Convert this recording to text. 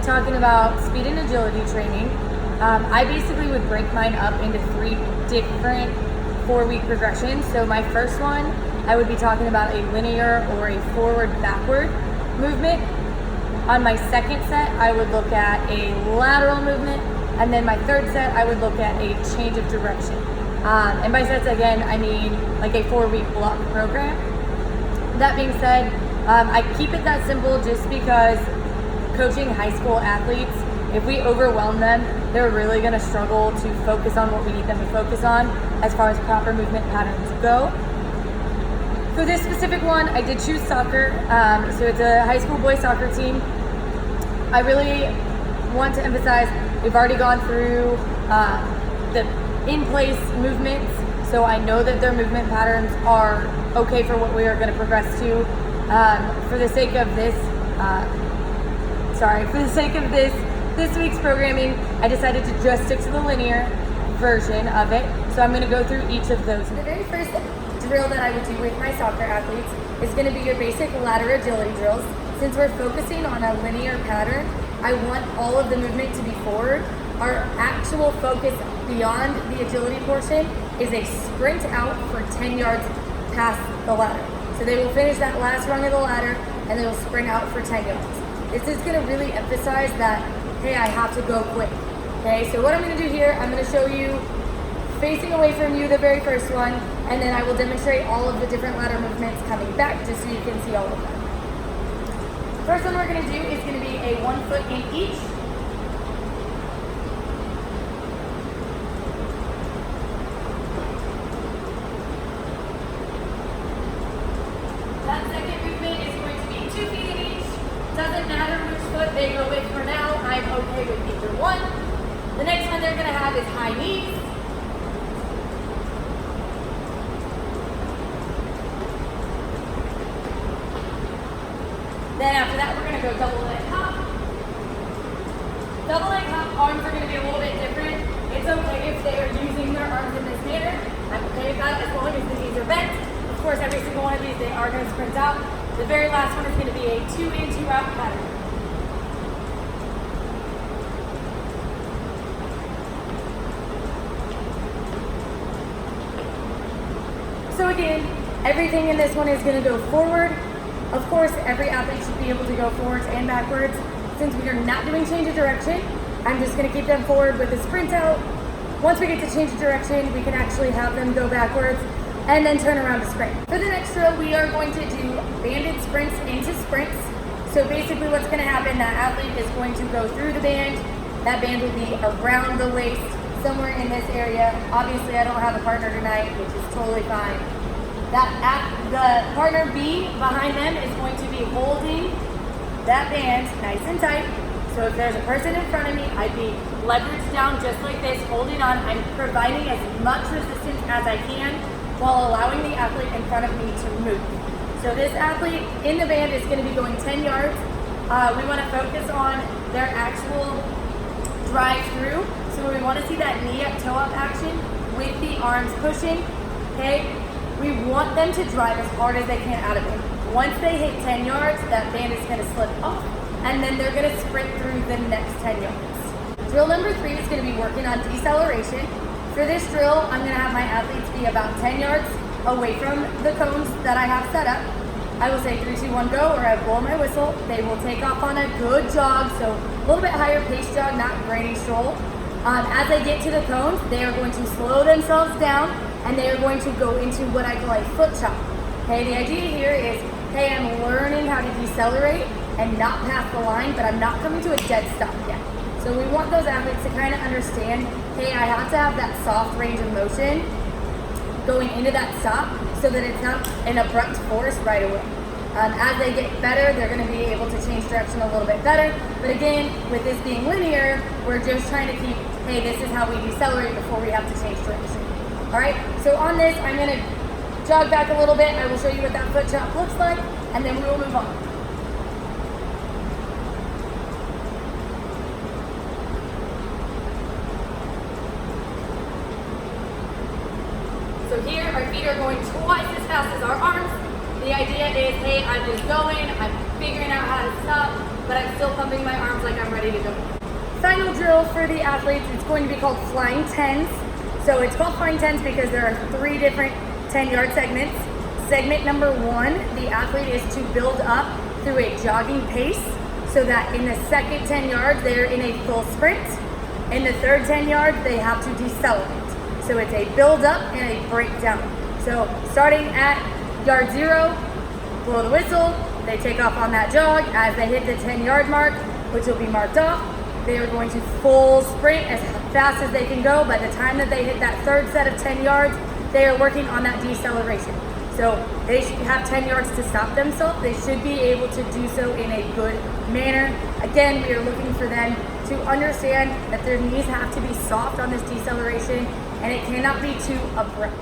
talking about speed and agility training, I basically would break mine up into 3 different 4-week progressions. So my first one, I would be talking about a linear or a forward-backward movement. On my second set, I would look at a lateral movement. And then my third set, I would look at a change of direction. And by sets, again, I mean like a 4-week block program. That being said, I keep it that simple just because coaching high school athletes, if we overwhelm them, they're really gonna struggle to focus on what we need them to focus on as far as proper movement patterns go. For this specific one, I did choose soccer. So it's a high school boys soccer team. I really want to emphasize, we've already gone through the in-place movements, so I know that their movement patterns are okay for what we are going to progress to. For the sake of this week's programming, I decided to just stick to the linear version of it. So I'm going to go through each of those. The very first drill that I would do with my soccer athletes is going to be your basic ladder agility drills. Since we're focusing on a linear pattern, I want all of the movement to be forward. Our actual focus beyond the agility portion is a sprint out for 10 yards past the ladder. So they will finish that last rung of the ladder and they will sprint out for 10 yards. This is going to really emphasize that, hey, I have to go quick. Okay, so what I'm going to do here, I'm going to show you facing away from you, the very first one, and then I will demonstrate all of the different ladder movements coming back just so you can see all of them. First one we're going to do is going to be a 1 foot in each. That second movement is going to be 2 feet in each. Doesn't matter which foot they go with for now. I'm okay with either one. The next one they're going to have is high knees. Then after that, we're going to go double leg hop. Double leg hop arms are going to be a little bit different. It's okay if they are using their arms in this manner. I'm okay with that as long as the knees are bent. Of course, every single one of these, they are going to sprint out. The very last one is going to be a 2 in, 2 out pattern. So again, everything in this one is going to go forward. Of course, every athlete should be able to go forwards and backwards. Since we are not doing change of direction, I'm just going to keep them forward with a sprint out. Once we get to change of direction, we can actually have them go backwards and then turn around to sprint. For the next drill, we are going to do banded sprints into sprints. So basically what's going to happen, that athlete is going to go through the band. That band will be around the waist, somewhere in this area. Obviously, I don't have a partner tonight, which is totally fine. The partner B behind them is going to be holding that band nice and tight. So if there's a person in front of me, I'd be leveraged down just like this, holding on. I'm providing as much resistance as I can while allowing the athlete in front of me to move. So this athlete in the band is going to be going 10 yards. We want to focus on their actual drive through. So we want to see that knee up, toe up action with the arms pushing, okay? We want them to drive as hard as they can out of it. Once they hit 10 yards, that band is going to slip off, and then they're going to sprint through the next 10 yards. Drill number 3 is going to be working on deceleration. For this drill, I'm going to have my athletes be about 10 yards away from the cones that I have set up. I will say 3, 2, 1, go, or I blow my whistle. They will take off on a good jog, so a little bit higher pace jog, not granny stroll. As they get to the cones, they are going to slow themselves down, and they are going to go into what I call a foot chop. Okay, the idea here is, hey, I'm learning how to decelerate and not pass the line, but I'm not coming to a dead stop yet. So we want those athletes to kind of understand, hey, I have to have that soft range of motion going into that stop so that it's not an abrupt force right away. As they get better, they're going to be able to change direction a little bit better. But again, with this being linear, we're just trying to keep, hey, this is how we decelerate before we have to change direction. All right, so on this, I'm going to jog back a little bit. I will show you what that foot chop looks like, and then we will move on. So here, our feet are going twice as fast as our arms. The idea is, hey, I'm just going, I'm figuring out how to stop. but I'm still pumping my arms like I'm ready to go. Final drill for the athletes, it's going to be called flying 10s. So it's called flying 10s because there are 3 different 10-yard segments. Segment number 1, the athlete is to build up through a jogging pace so that in the second 10 yards, they're in a full sprint. In the third 10 yards, they have to decelerate. So it's a build up and a breakdown. So starting at yard 0, blow the whistle, they take off on that jog. As they hit the 10-yard mark, which will be marked off, they are going to full sprint as fast as they can go. By the time that they hit that third set of 10 yards, they are working on that deceleration. So they should have 10 yards to stop themselves. They should be able to do so in a good manner. Again, we are looking for them to understand that their knees have to be soft on this deceleration and it cannot be too abrupt.